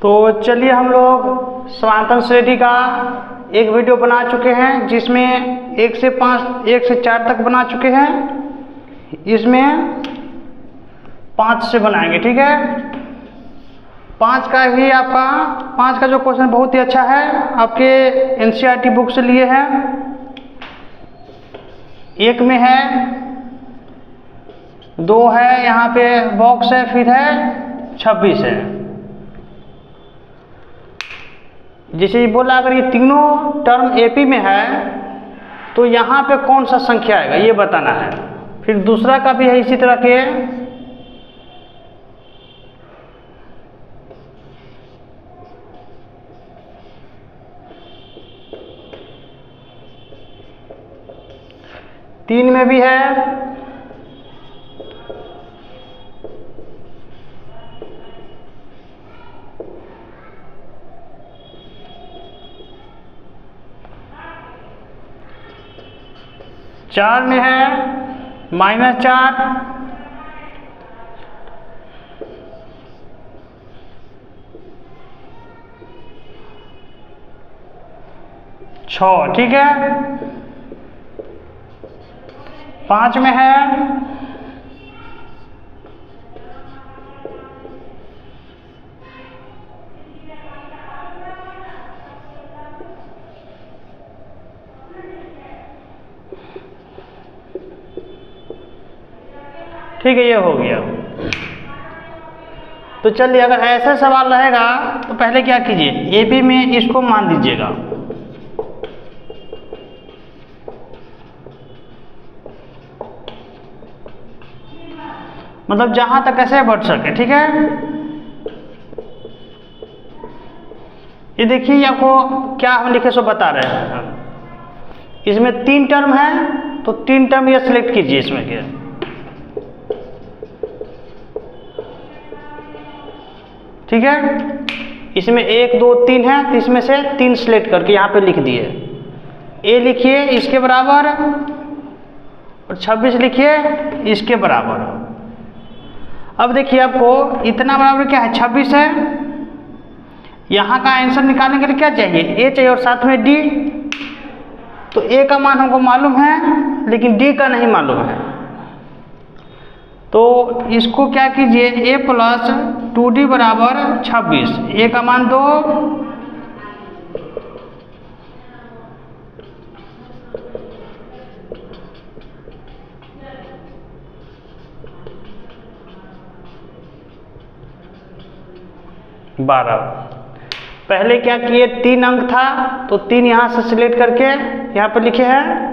तो चलिए हम लोग समांतर श्रेणी का एक वीडियो बना चुके हैं जिसमें 1 से 4 तक बना चुके हैं। इसमें 5 से बनाएंगे, ठीक है। 5 का ही आपका 5 का जो क्वेश्चन बहुत ही अच्छा है, आपके एनसीईआरटी बुक से लिए हैं। 1 में है, 2 है, यहाँ पे बॉक्स है, फिर है 26 है। जैसे ये बोला अगर ये तीनों टर्म एपी में है तो यहाँ पे कौन सा संख्या आएगा ये बताना है। फिर दूसरा का भी है इसी तरह के, तीन में भी है, चार में है, -4, ठीक है। 5 में है, ठीक है, ये हो गया। तो चलिए अगर ऐसा सवाल रहेगा तो पहले क्या कीजिए, एपी में इसको मान दीजिएगा। मतलब जहां तक ऐसे बढ़ सके, ठीक है। ये देखिए आपको क्या हम लिखे सो बता रहे हैं। इसमें 3 टर्म है तो 3 टर्म ये सिलेक्ट कीजिए इसमें के। ठीक है, इसमें 1 2 3 है तो इसमें से 3 सिलेक्ट करके यहाँ पे लिख दिए। ए लिखिए इसके बराबर और 26 लिखिए इसके बराबर। अब देखिए आपको इतना बराबर क्या है, 26 है। यहाँ का आंसर निकालने के लिए क्या चाहिए, ए चाहिए और साथ में डी। तो ए का मान हमको मालूम है लेकिन डी का नहीं मालूम है, तो इसको क्या कीजिए, a + 2d बराबर 26। ए का मान 2, पहले क्या किए, 3 अंक था तो 3 यहाँ से सिलेक्ट करके यहाँ पर लिखे हैं।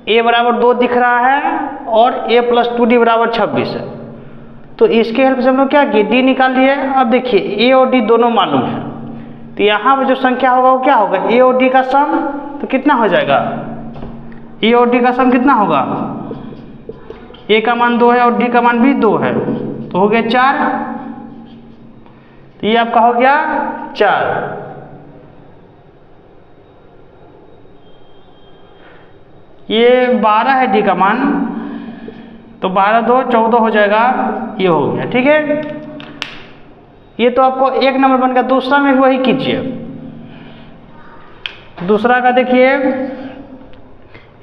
a बराबर 2 दिख रहा है और a + 2d बराबर 26 है। तो इसके हेल्प से हम लोग क्या किए, d निकाल लिए। अब देखिए a और d दोनों मालूम है तो यहाँ पर जो संख्या होगा वो क्या होगा, a और d का सम। तो कितना हो जाएगा, a और d का सम कितना होगा, a का मान 2 है और d का मान भी 2 है तो हो गया 4। तो ये आपका हो गया 4। ये 12 है डी का मान, तो 12 2 14 हो जाएगा, ये हो गया, ठीक है। ये तो आपको 1 नंबर बन गया। दूसरा में भी वही कीजिए। दूसरा का देखिए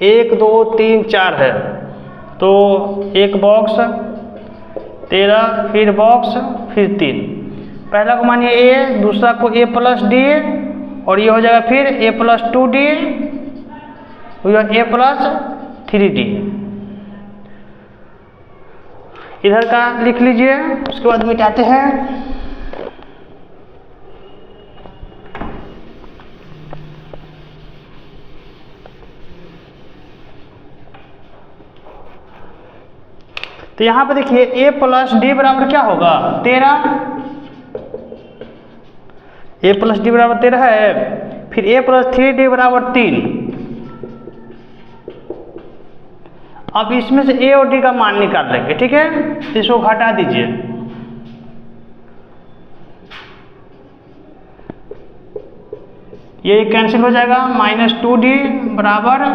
1 2 3 4 है तो एक बॉक्स 13, फिर बॉक्स, फिर 3। पहला को मानिए a, दूसरा को a + d और ये हो जाएगा फिर a + 2d, a + 3d। इधर का लिख लीजिए, उसके बाद मिटाते हैं। तो यहाँ पे देखिए a + d बराबर क्या होगा, 13। a + d बराबर 13 है, फिर a + 3d बराबर 3। अब इसमें से a और d का मान निकाल लेंगे, ठीक है। इसको घटा दीजिए। ये कैंसिल हो जाएगा, -2d बराबर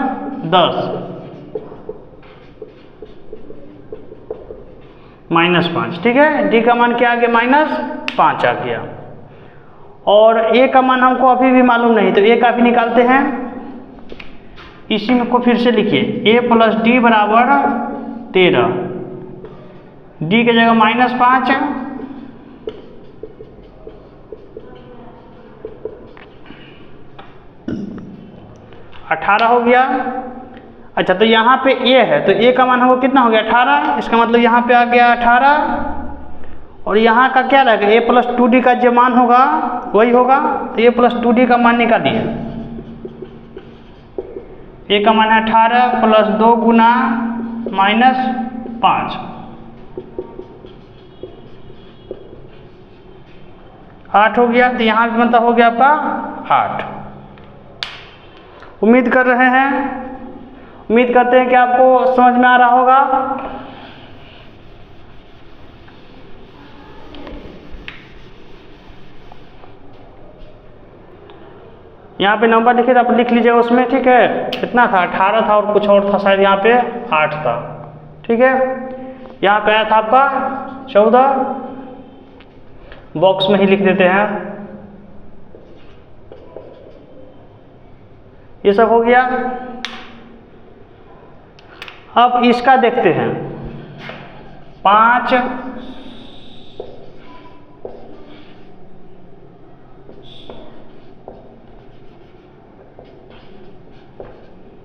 10 -5, ठीक है। डी का मान क्या आ गया, -5 आ गया। और ए का मान हमको अभी भी मालूम नहीं, तो ए का भी निकालते हैं। इसी में को फिर से लिखिए, ए प्लस डी बराबर 13, डी की जगह -5, अठारह हो गया। अच्छा, तो यहाँ पे ए है, तो ए का मान हमको कितना हो गया 18, इसका मतलब यहाँ पे आ गया 18, और यहाँ का क्या रहेगा, ए प्लस 2d का जो मान होगा वही होगा, तो ए प्लस 2d का मान निकालिए। ए का मान है 18 प्लस 2 गुना -5, 8 हो गया। तो यहाँ भी मतलब हो गया आपका 8। उम्मीद कर रहे हैं, उम्मीद करते हैं कि आपको समझ में आ रहा होगा। यहाँ पे नंबर लिखे तो आप लिख लीजिएगा उसमें, ठीक है। कितना था, 18 था और कुछ और था, शायद यहाँ पे 8 था, ठीक है। यहाँ पे आया था आपका 14, बॉक्स में ही लिख देते हैं। ये सब हो गया। अब इसका देखते हैं, 5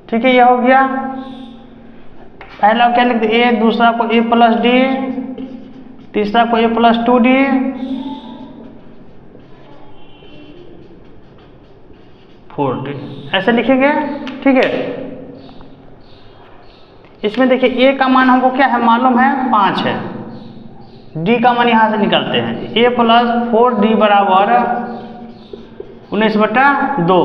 ठीक है, ये हो गया। पहला क्या लिखते, ए, दूसरा को ए प्लस डी, तीसरा को ए प्लस 2d, ऐसे लिखेंगे, ठीक है। इसमें देखिए ए का मान हमको क्या है मालूम है, 5 है। डी का मान यहां से निकालते हैं, ए प्लस 4d बराबर 19/2।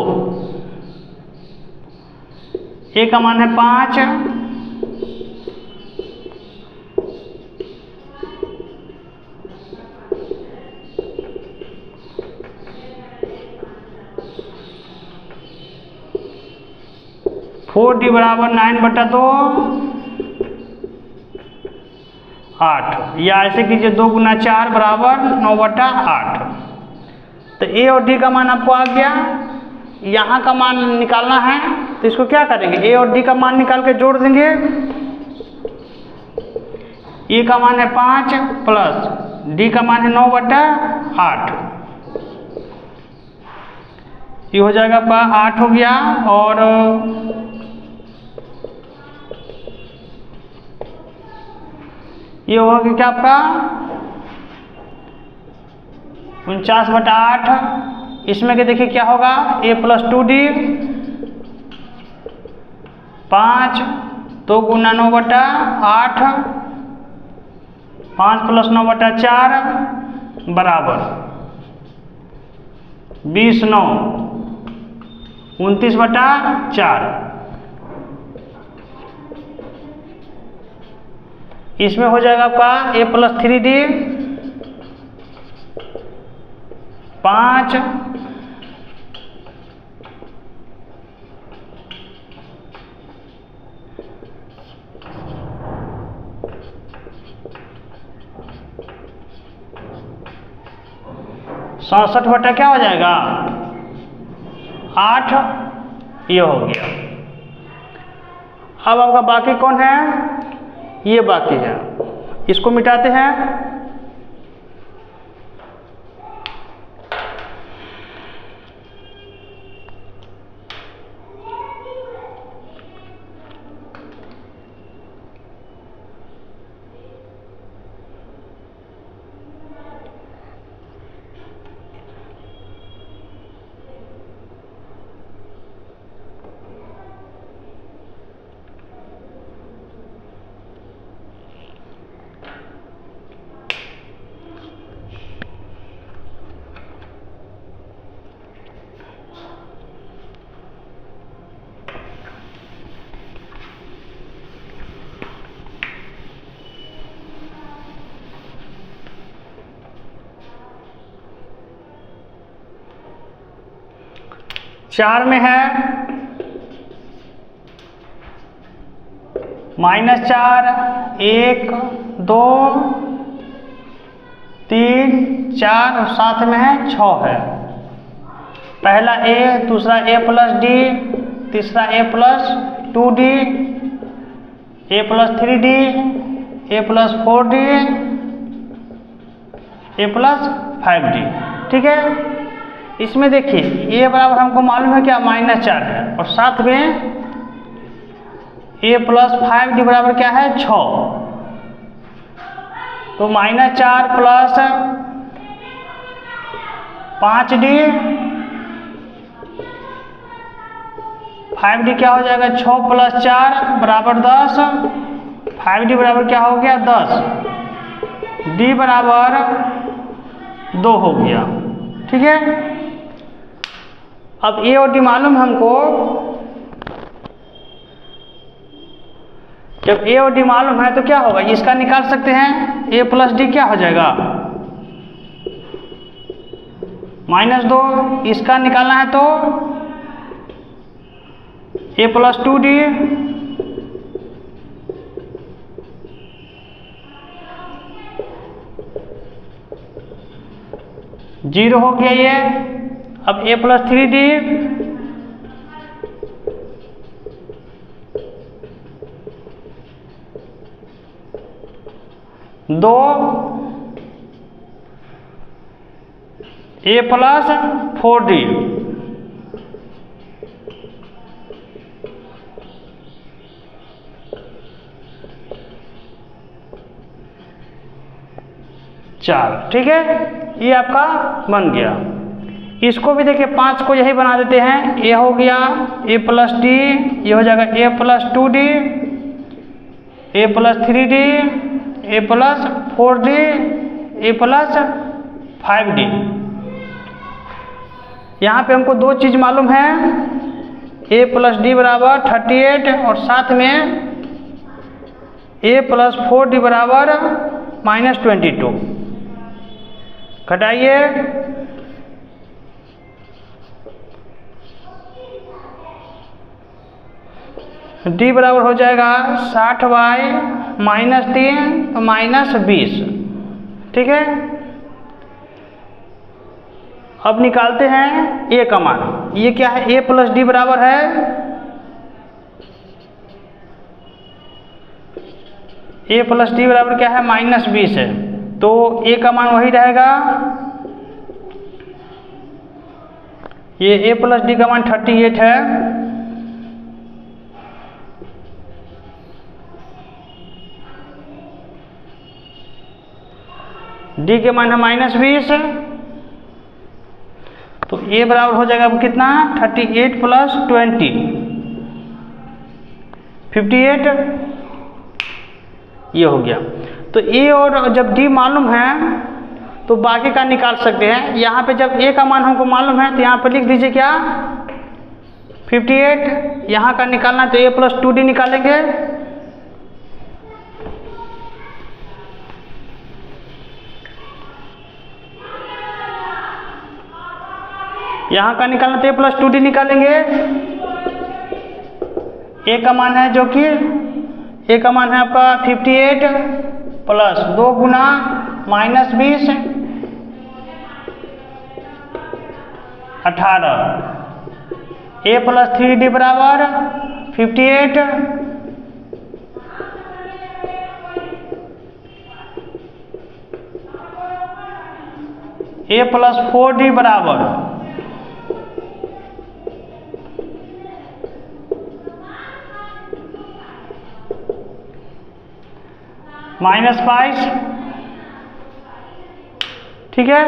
ए का मान है 5, डी बराबर 9/2, 8, या ऐसे कीजिए 2 गुना 4 बराबर 9/8। तो ए और डी का मान आपको आ गया। यहाँ का मान निकालना है, तो इसको क्या करेंगे, ए और डी का मान निकाल के जोड़ देंगे। ए का मान है 5 प्लस डी का मान है 9/8, ये हो जाएगा 8 हो गया। और ये होगा कि क्या आपका 49/8। इसमें के देखिए क्या होगा, ए प्लस 2d, 5, 2 गुना 9/8, 5 प्लस 9/4 बराबर 20, 9, 29/4। इसमें हो जाएगा आपका ए प्लस 3d, 5, सड़सठ बटा क्या हो जाएगा 8, ये हो गया। अब आपका बाकी कौन है, ये बाकी है, इसको मिटाते हैं। चार में है -4, 1, 2, 3, 4 और साथ में है 6 है। पहला ए, दूसरा ए प्लस डी, तीसरा ए प्लस 2d, ए प्लस 3d, ए प्लस 4d, ए प्लस 5d। ठीक है, इसमें देखिए ए बराबर हमको मालूम है क्या, -4 है, और साथ में ए प्लस 5d बराबर क्या है, 6। तो -4 प्लस 5d, 5d क्या हो जाएगा, 6 प्लस 4 बराबर 10, 5d बराबर क्या हो गया, 10, d बराबर 2 हो गया। ठीक है, अब ए और डी मालूम हमको, जब ए और डी मालूम है तो क्या होगा, इसका निकाल सकते हैं, ए प्लस डी क्या हो जाएगा, -2, इसका निकालना है तो ए प्लस 2d, जीरो हो गया ये। अब ए प्लस 3d, दो, ए प्लस 4d, चार। ठीक है, ये आपका बन गया। इसको भी देखिए 5 को यही बना देते हैं, ए हो गया ए प्लस डी, ये हो जाएगा ए प्लस 2d, ए प्लस 3d, ए प्लस 4d, ए प्लस 5d। यहाँ पे हमको दो चीज़ मालूम है, ए प्लस डी बराबर 38 और साथ में ए प्लस 4d बराबर -22। घटाइए, डी बराबर हो जाएगा 60/-3 तो -20। ठीक है, अब निकालते हैं ए का मान। ये क्या है, ए प्लस डी बराबर है ए प्लस डी बराबर क्या है, -20 है, तो ए का मान वही रहेगा, ये ए प्लस डी का मान 38 है, डी के मान है -20, तो ए बराबर हो जाएगा अब कितना, 38 + 20 58, ये हो गया। तो ए और जब डी मालूम है तो बाकी का निकाल सकते हैं। यहाँ पे जब ए का मान हमको मालूम है तो यहाँ पे लिख दीजिए क्या, 58, यहाँ का निकालना है तो ए प्लस 2d निकालेंगे, यहाँ का निकालना तो ए प्लस 2d निकालेंगे। ए का मान है जो कि ए का मान है आपका 58 प्लस 2 गुना -20 18, ए प्लस 3d बराबर 58 ए प्लस 4d बराबर -22। ठीक है,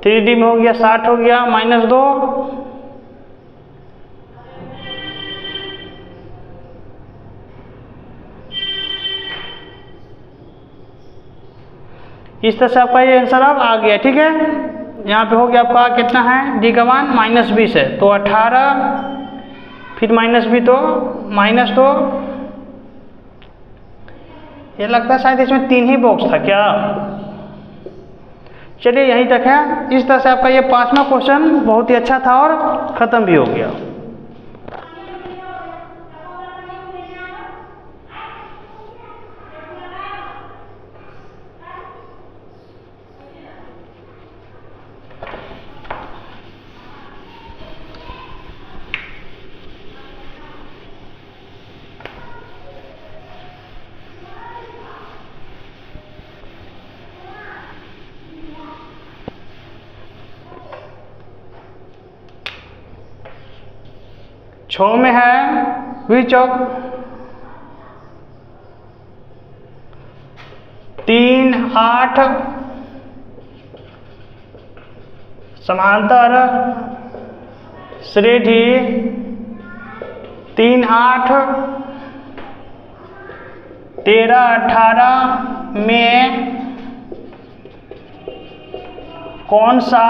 3d में हो गया 60 हो गया -2, इस तरह से आपका ये आंसर अब आ गया। ठीक है, यहाँ पे हो गया आपका कितना है, डी का मान -20 है, तो 18 फिर -20 तो -2, ये लगता है शायद इसमें 3 ही बॉक्स था क्या। चलिए यहीं तक है। इस तरह से आपका ये 5वां क्वेश्चन बहुत ही अच्छा था और ख़त्म भी हो गया। 6 में है वी चौक, 3 8 समांतर श्रेणी 3 8 13 18 में कौन सा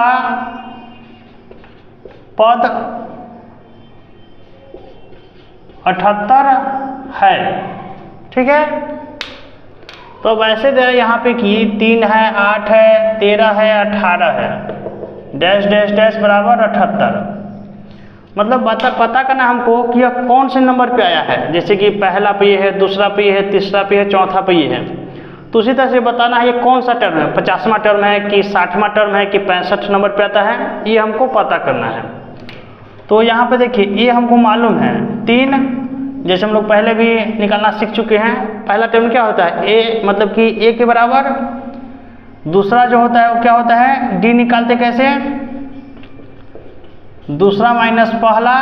पद 78 है। ठीक है, तो अब ऐसे दे यहाँ पे कि 3 है 8 है 13 है 18 है, डैश डैश डैश बराबर 78। मतलब पता करना हमको कि यह कौन से नंबर पे आया है। जैसे कि पहला पे ये है, दूसरा पे ये है, तीसरा पे है, चौथा पे ये है। तो उसी तरह से बताना है ये कौन सा टर्म है, 50वां टर्म है कि 60वां टर्म है कि 65 नंबर पे आता है, ये हमको पता करना है। तो यहाँ पे देखिए ये हमको मालूम है 3, जैसे हम लोग पहले भी निकालना सीख चुके हैं। पहला टर्म क्या होता है, ए मतलब कि ए के बराबर, दूसरा जो होता है वो क्या होता है, डी निकालते कैसे, दूसरा माइनस पहला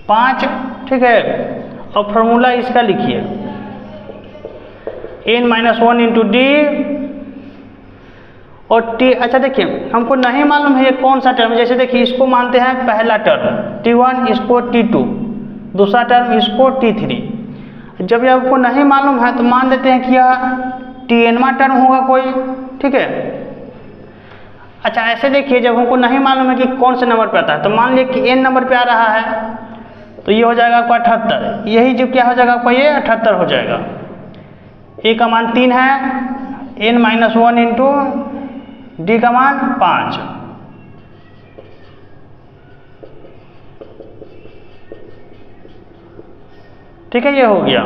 5। ठीक है, और फॉर्मूला इसका लिखिए n-1 इंटू डी और टी। अच्छा देखिए हमको नहीं मालूम है ये कौन सा टर्म, जैसे देखिए इसको मानते हैं पहला टर्म t1, इसको t2, दूसरा टर्म इसको t3। जब ये आपको नहीं मालूम है तो मान लेते हैं कि यह tnवां टर्म होगा कोई। ठीक है, अच्छा ऐसे देखिए जब हमको नहीं मालूम है कि कौन से नंबर पे आता है, तो मान लिया कि n नंबर पे आ रहा है, तो ये हो जाएगा आपका 78। यही जो क्या हो जाएगा आपका, ये 78 हो जाएगा। ए का मान 3 है, n-1 इंटू डी का मान 5। ठीक है, ये हो गया,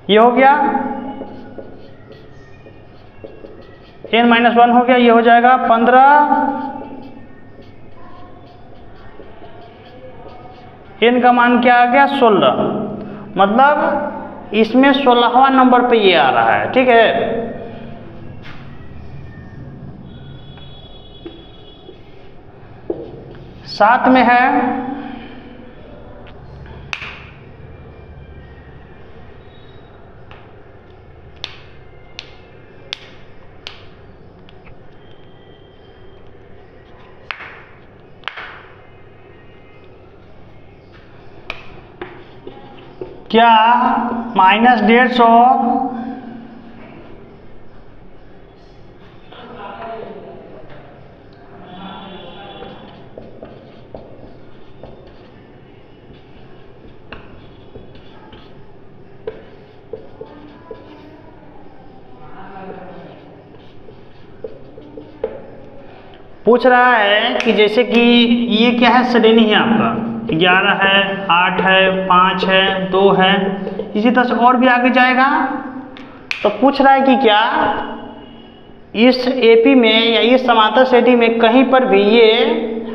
ये हो गया n-1 हो गया, ये हो जाएगा 15। n का मान क्या आ गया 16, मतलब इसमें 16वां नंबर पे ये आ रहा है। ठीक है, साथ में है क्या -150 पूछ रहा है कि जैसे कि ये क्या है, श्रेणी है आपका 11 है 8 है 5 है 2 है, इसी तरह से और भी आगे जाएगा। तो पूछ रहा है कि क्या इस एपी में या इस समांतर श्रेणी में कहीं पर भी ये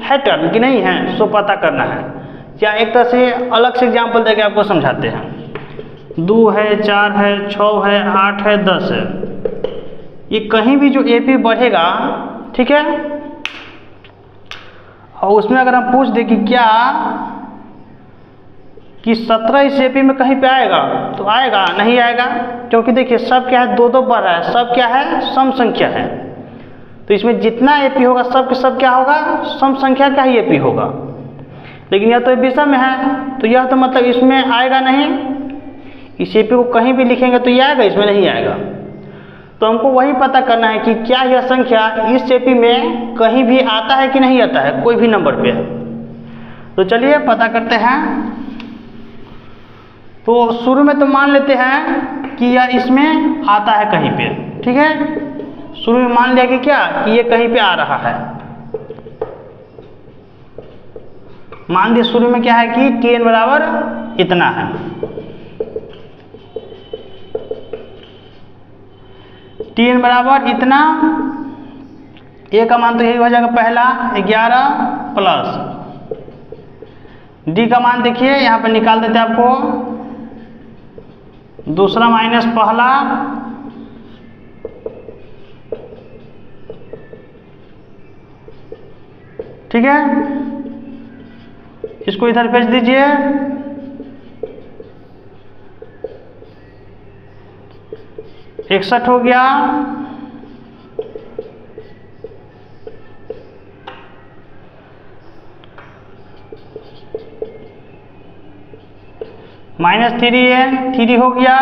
है टर्म कि नहीं है, सो पता करना है। या एक तरह से अलग से एग्जाम्पल देके आपको समझाते हैं। 2 है 4 है 6 है 8 है 10 है, ये कहीं भी जो एपी बढ़ेगा, ठीक है, और उसमें अगर हम पूछ दें कि क्या कि 17 इस एपी में कहीं पे आएगा, तो आएगा नहीं आएगा, क्योंकि देखिए सब क्या है 2 2 बढ़ रहा है, सब क्या है सम संख्या है। तो इसमें जितना एपी होगा सब के सब क्या होगा, सम संख्या का ही एपी होगा। लेकिन यह तो विषम में है, तो यह तो मतलब इसमें आएगा नहीं, इस एपी को कहीं भी लिखेंगे तो ये आएगा, इसमें नहीं आएगा। तो हमको वही पता करना है कि क्या यह संख्या इस एपी में कहीं भी आता है कि नहीं आता है, कोई भी नंबर पे है। तो चलिए पता करते हैं। तो शुरू में तो मान लेते हैं कि यह इसमें आता है कहीं पे, ठीक है, शुरू में मान लिया कि क्या कि ये कहीं पे आ रहा है। मान दिए शुरू में क्या है कि tn बराबर इतना है, tn बराबर इतना, ए का मान तो यही हो जाएगा पहला 11 प्लस डी का मान देखिए यहाँ पे निकाल देते हैं आपको, दूसरा माइनस पहला ठीक है, इसको इधर भेज दीजिए। -61 हो गया। -3 है, 3 हो गया।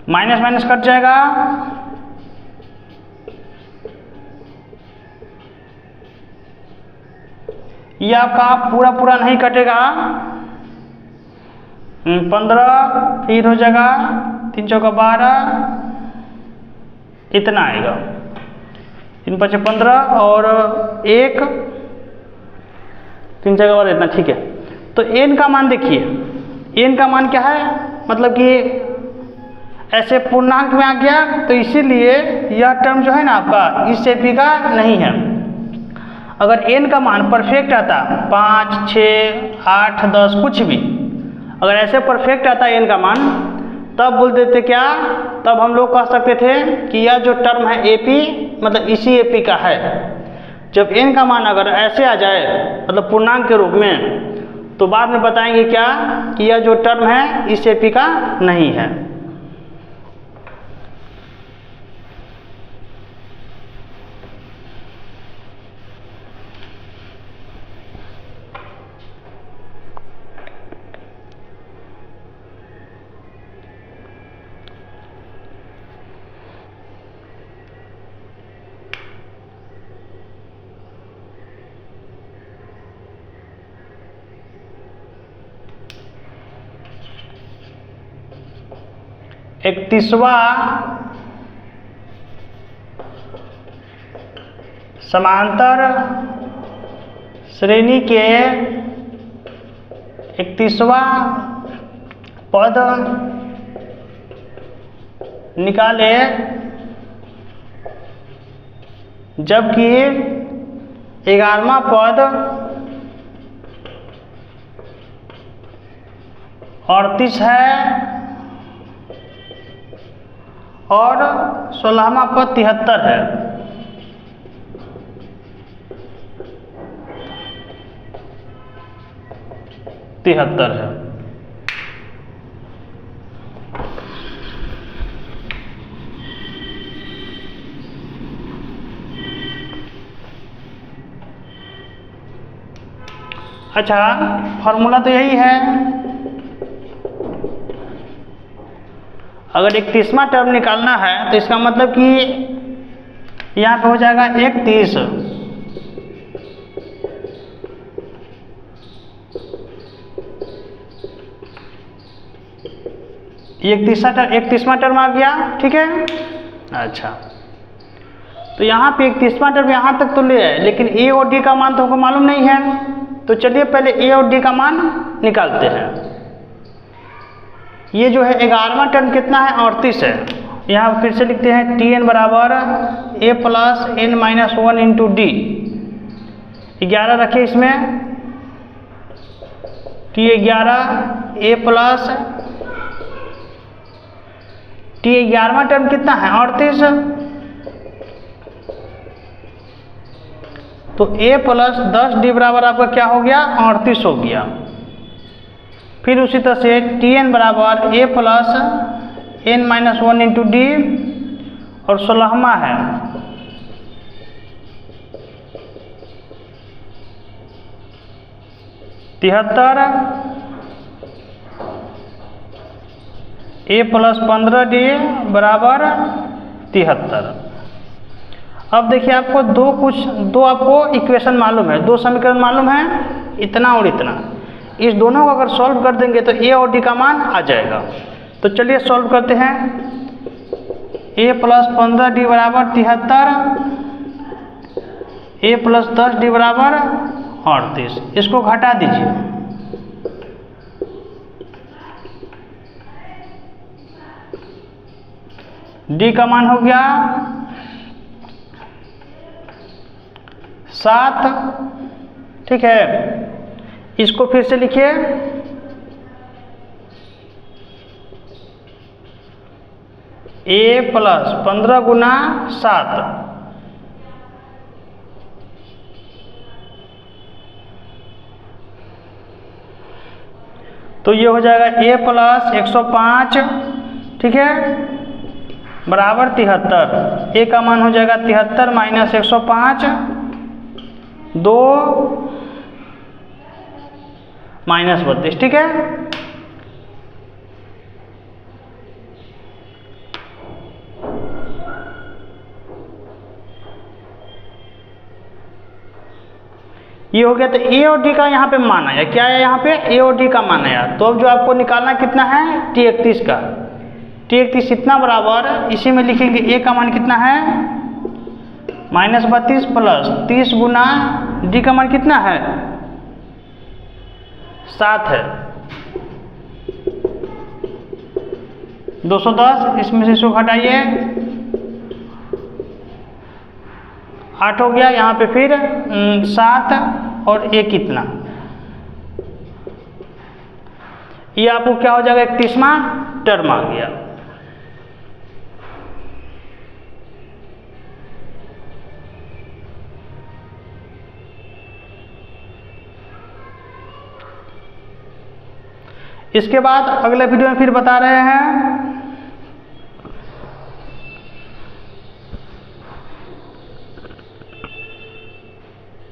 माइनस माइनस कट जाएगा। ये आपका पूरा पूरा नहीं कटेगा। 15 फिर हो जाएगा 3 चौका 12, इतना आएगा। 3 5 15 और 1 3 जगह और इतना, ठीक है। तो n का मान देखिए, n का मान क्या है, मतलब कि ऐसे पूर्णांक में आ गया, तो इसीलिए यह टर्म जो है ना आपका इस एपी का नहीं है। अगर n का मान परफेक्ट आता 5 6 8 10 कुछ भी, अगर ऐसे परफेक्ट आता n का मान, तब बोल देते क्या, तब हम लोग कह सकते थे कि यह जो टर्म है एपी मतलब इसी एपी का है। जब n का मान अगर ऐसे आ जाए मतलब पूर्णांक के रूप में, तो बाद में बताएंगे क्या कि यह जो टर्म है इस एपी का नहीं है। इकतीसवां समांतर श्रेणी के 31वां पद निकाले, जबकि 11वां पद 38 है और 16वां पद 73 है। अच्छा, फॉर्मूला तो यही है। अगर 31वां टर्म निकालना है तो इसका मतलब कि यहाँ पे हो जाएगा 31, ये 31वां टर्म आ गया, ठीक है। अच्छा, तो यहाँ पे 31वां टर्म यहाँ तक तो ले है, लेकिन ए और डी का मान तो हमको मालूम नहीं है। तो चलिए पहले ए और डी का मान निकालते हैं। ये जो है 11वां टर्म कितना है, 38 है। यहाँ फिर से लिखते हैं Tn बराबर a plus n minus 1 into D. 11 रखे इसमें, T11 a प्लस T11वां टर्म कितना है, 38। तो a प्लस 10d बराबर आपका क्या हो गया, 38 हो गया। फिर उसी तरह से Tn बराबर a plus n minus 1 into D, और 16वां है तिहत्तर, a प्लस 15d बराबर 73। अब देखिए आपको दो आपको इक्वेशन मालूम है, दो समीकरण मालूम है, इतना और इतना। इस दोनों को अगर सॉल्व कर देंगे तो a और d का मान आ जाएगा। तो चलिए सॉल्व करते हैं। a प्लस 15d बराबर 73, a प्लस 10d बराबर 38। इसको घटा दीजिए, d का मान हो गया 7, ठीक है। इसको फिर से लिखिए, a प्लस 15 गुना 7, तो ये हो जाएगा a प्लस 105, ठीक है, बराबर 73। a का मान हो जाएगा 73 माइनस 105, 2 माइनस 32, ठीक है। ये हो गया। तो ए और डी का यहाँ पे मान आया, क्या है यहाँ पे, ए और डी का मान आया। तो अब जो आपको निकालना कितना है, T31 का। T31 इतना बराबर, इसी में लिखेंगे ए का मान कितना है -32 प्लस 30 गुना डी का मान कितना है 7 है, 210, इसमें से 100 घटाइए, 8 हो गया। यहाँ पे फिर 7 और 1 कितना, ये आपको क्या हो जाएगा, 31वां टर्म आ गया। इसके बाद अगले वीडियो में फिर बता रहे हैं